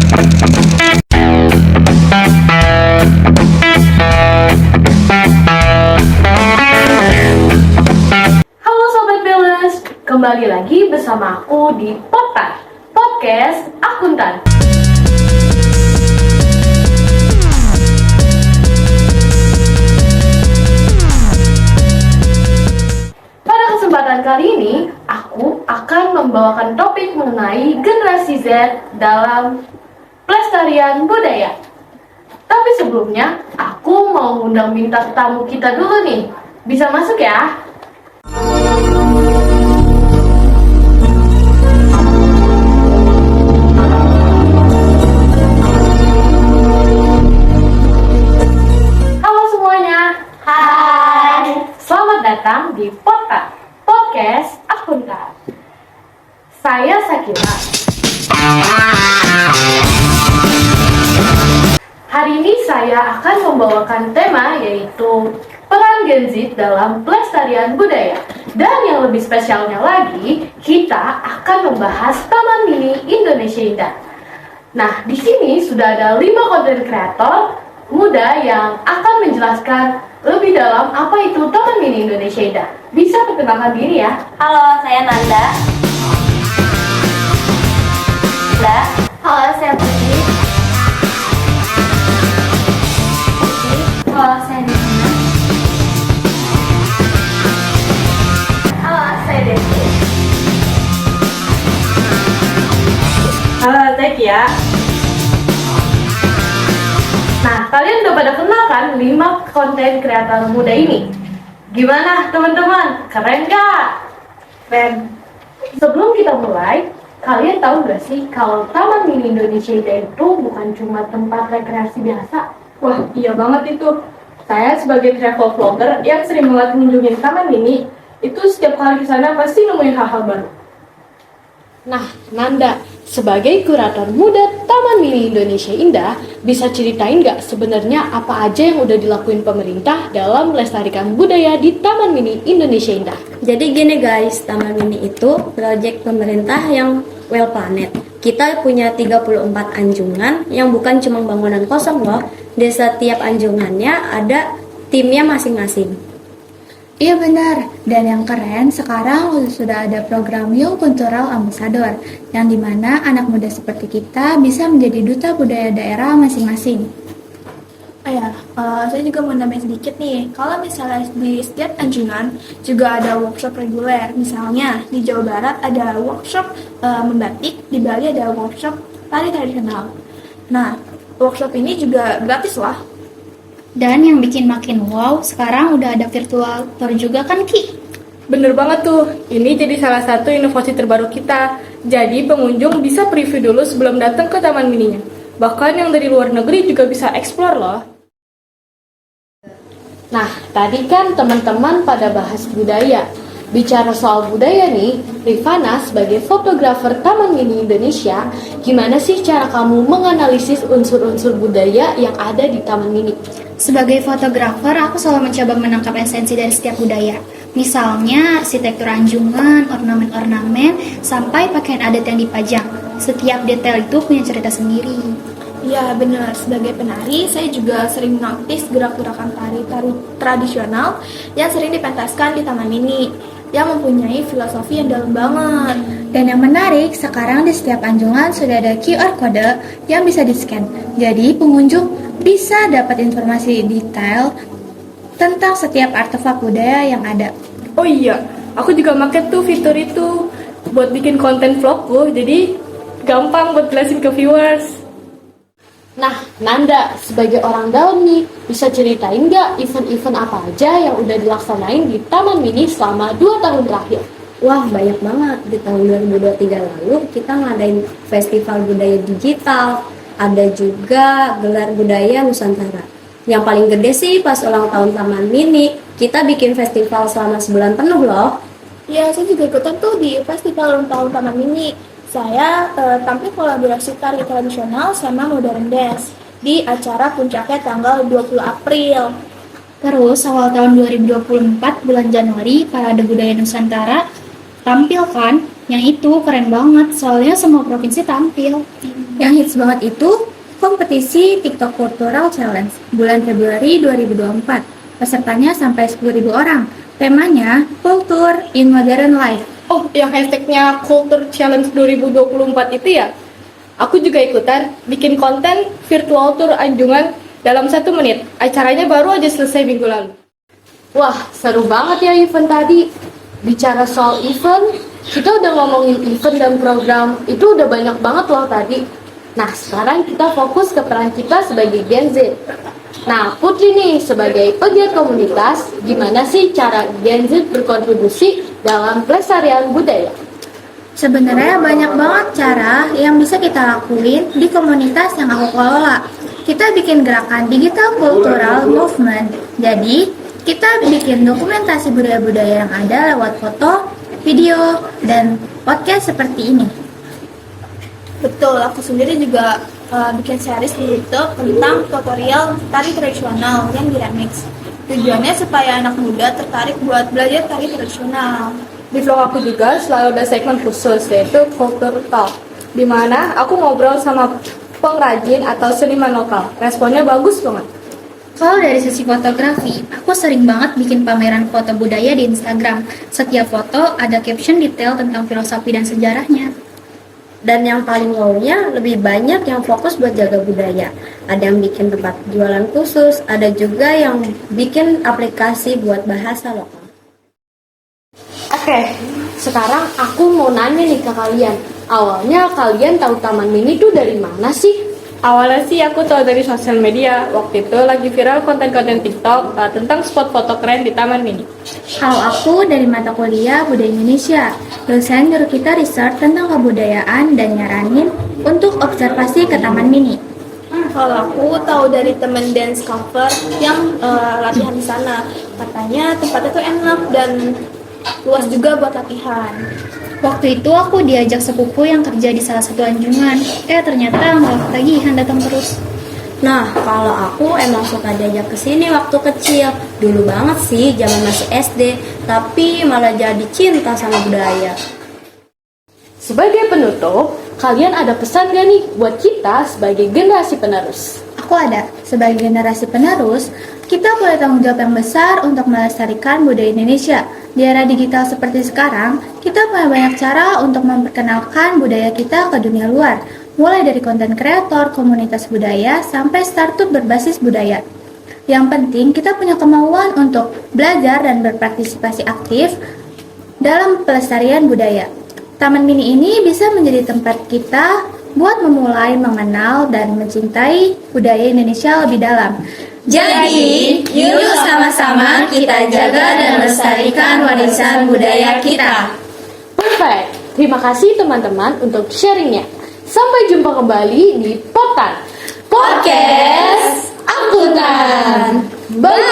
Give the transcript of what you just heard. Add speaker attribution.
Speaker 1: Halo Sobat Belus, kembali lagi bersama aku di Podcast Akuntan. Pada kesempatan kali ini, aku akan membawakan topik mengenai generasi Z dalam pelestarian budaya. Tapi sebelumnya, aku mau undang bintang tamu kita dulu nih. Bisa masuk ya? Halo semuanya. Hai. Selamat datang di Podcast Akuntan. Saya Sakila. Hari ini saya akan membawakan tema yaitu peran Gen Z dalam pelestarian budaya. Dan yang lebih spesialnya lagi, kita akan membahas Taman Mini Indonesia Indah. Nah, di sini sudah ada 5 konten kreator muda yang akan menjelaskan lebih dalam apa itu Taman Mini Indonesia Indah. Bisa perkenalkan diri ya.
Speaker 2: Halo, saya Nanda. Halo, saya Putri. Halo, saya Dina. Halo, saya Desi.
Speaker 1: Halo, saya Kia. Nah, kalian udah pada kenal kan 5 konten kreator muda ini? Gimana teman-teman? Keren gak? Keren. Sebelum kita mulai, kalian tahu gak sih kalau Taman Mini Indonesia Indah itu bukan cuma tempat rekreasi biasa?
Speaker 3: Wah, iya banget itu. Saya sebagai travel vlogger yang sering banget mengunjungi Taman Mini, itu setiap kali ke sana pasti nemuin hal-hal baru.
Speaker 1: Nah, Nanda, sebagai kurator muda Taman Mini Indonesia Indah, bisa ceritain nggak sebenarnya apa aja yang udah dilakuin pemerintah dalam melestarikan budaya di Taman Mini Indonesia Indah?
Speaker 2: Jadi gini guys, Taman Mini itu proyek pemerintah yang well planet. Kita punya 34 anjungan yang bukan cuma bangunan kosong loh. Di setiap anjungannya ada timnya masing-masing.
Speaker 4: Iya benar, dan yang keren sekarang sudah ada program Young Cultural Ambassador yang dimana anak muda seperti kita bisa menjadi duta budaya daerah masing-masing.
Speaker 5: Saya juga mau nambahin sedikit nih. Kalau misalnya di setiap anjungan juga ada workshop reguler. Misalnya di Jawa Barat ada workshop membatik, di Bali ada workshop tari tradisional. Nah, workshop ini juga gratis lah.
Speaker 4: Dan yang bikin makin wow, sekarang udah ada virtual tour juga kan Ki?
Speaker 3: Bener banget tuh, ini jadi salah satu inovasi terbaru kita. Jadi pengunjung bisa preview dulu sebelum datang ke Taman Mininya. Bahkan yang dari luar negeri juga bisa explore loh.
Speaker 1: Nah, tadi kan teman-teman pada bahas budaya. Bicara soal budaya nih, Rifana sebagai fotografer Taman Mini Indonesia, gimana sih cara kamu menganalisis unsur-unsur budaya yang ada di Taman Mini?
Speaker 4: Sebagai fotografer, aku selalu mencoba menangkap esensi dari setiap budaya. Misalnya, arsitektur anjungan, ornamen-ornamen, sampai pakaian adat yang dipajang. Setiap detail itu punya cerita sendiri.
Speaker 5: Ya benar, sebagai penari saya juga sering notice gerak-gerakan tari tradisional yang sering dipentaskan di Taman Mini yang mempunyai filosofi yang dalam banget.
Speaker 4: Dan yang menarik, sekarang di setiap anjungan sudah ada QR code yang bisa di-scan. Jadi pengunjung bisa dapat informasi detail tentang setiap artefak budaya yang ada.
Speaker 3: Oh iya, aku juga pakai tuh fitur itu buat bikin konten vlogku, jadi gampang buat jelasin ke viewers.
Speaker 1: Nah, Nanda, sebagai orang dalam nih, bisa ceritain nggak event-event apa aja yang udah dilaksanain di Taman Mini selama 2 tahun terakhir?
Speaker 2: Wah, banyak banget. Di tahun 2023 lalu kita ngadain festival budaya digital. Ada juga gelar budaya Nusantara. Yang paling gede sih pas ulang tahun Taman Mini. Kita bikin festival selama sebulan penuh loh.
Speaker 5: Ya, saya juga ikutan tuh di festival ulang tahun Taman Mini. Saya tampil kolaborasi tari tradisional sama modern dance di acara puncaknya tanggal 20 April.
Speaker 4: Terus awal tahun 2024 bulan Januari Parade Budaya Nusantara tampil kan, yang itu keren banget soalnya semua provinsi tampil.
Speaker 6: Yang hits banget itu kompetisi TikTok Cultural Challenge bulan Februari 2024. Pesertanya sampai 10.000 orang. Temanya Culture in Modern Life.
Speaker 3: Oh, yang hashtagnya Culture Challenge 2024 itu ya? Aku juga ikutan bikin konten virtual tour Anjungan dalam 1 menit. Acaranya baru aja selesai minggu lalu.
Speaker 1: Wah, seru banget ya event tadi. Bicara soal event, kita udah ngomongin event dan program, itu udah banyak banget loh tadi. Nah, sekarang kita fokus ke peran kita sebagai Gen Z. Nah, Putri nih, sebagai pegiat komunitas, gimana sih cara Gen Z berkontribusi dalam pelestarian budaya?
Speaker 6: Sebenarnya banyak banget cara yang bisa kita lakuin di komunitas yang aku kelola. Kita bikin gerakan digital cultural movement. Jadi, kita bikin dokumentasi budaya-budaya yang ada lewat foto, video, dan podcast seperti ini.
Speaker 5: Betul, aku sendiri juga bikin series di YouTube tentang tutorial tari tradisional yang diremix. Tujuannya supaya anak muda tertarik buat belajar tari tradisional.
Speaker 3: Di vlog aku juga selalu ada segmen khusus, yaitu Culture Talk, di mana aku ngobrol sama pengrajin atau seniman lokal. Responnya bagus banget.
Speaker 4: Kalau dari sisi fotografi, aku sering banget bikin pameran foto budaya di Instagram. Setiap foto ada caption detail tentang filosofi dan sejarahnya.
Speaker 2: Dan yang paling wownya lebih banyak yang fokus buat jaga budaya. Ada yang bikin tempat jualan khusus, ada juga yang bikin aplikasi buat bahasa lokal.
Speaker 1: Oke, sekarang aku mau nanya nih ke kalian. Awalnya kalian tahu Taman Mini itu dari mana sih?
Speaker 3: Awalnya sih aku tahu dari sosial media. Waktu itu lagi viral konten-konten TikTok tentang spot foto keren di Taman Mini.
Speaker 6: Kalau aku dari mata kuliah Budaya Indonesia, dosen nyuruh kita research tentang kebudayaan dan nyaranin untuk observasi ke Taman Mini.
Speaker 5: Kalau aku tahu dari temen dance cover yang latihan di sana. Katanya tempatnya tuh enak dan luas juga buat latihan.
Speaker 4: Waktu itu aku diajak sepupu yang kerja di salah satu anjungan. Ternyata malah ketagihan datang terus.
Speaker 2: Nah, kalau aku emang suka diajak ke sini waktu kecil. Dulu banget sih, zaman masih SD, tapi malah jadi cinta sama budaya.
Speaker 1: Sebagai penutup, kalian ada pesan gak nih buat kita sebagai generasi penerus?
Speaker 6: Aku ada. Sebagai generasi penerus, kita punya tanggung jawab yang besar untuk melestarikan budaya Indonesia. Di era digital seperti sekarang, kita punya banyak cara untuk memperkenalkan budaya kita ke dunia luar. Mulai dari konten kreator, komunitas budaya, sampai startup berbasis budaya. Yang penting, kita punya kemauan untuk belajar dan berpartisipasi aktif dalam pelestarian budaya. Taman Mini ini bisa menjadi tempat kita buat memulai mengenal dan mencintai budaya Indonesia lebih dalam.
Speaker 2: Jadi, yuk sama-sama kita jaga dan melestarikan warisan budaya kita.
Speaker 1: Perfect. Terima kasih teman-teman untuk sharingnya. Sampai jumpa kembali di Podcast Akuntan. Bye.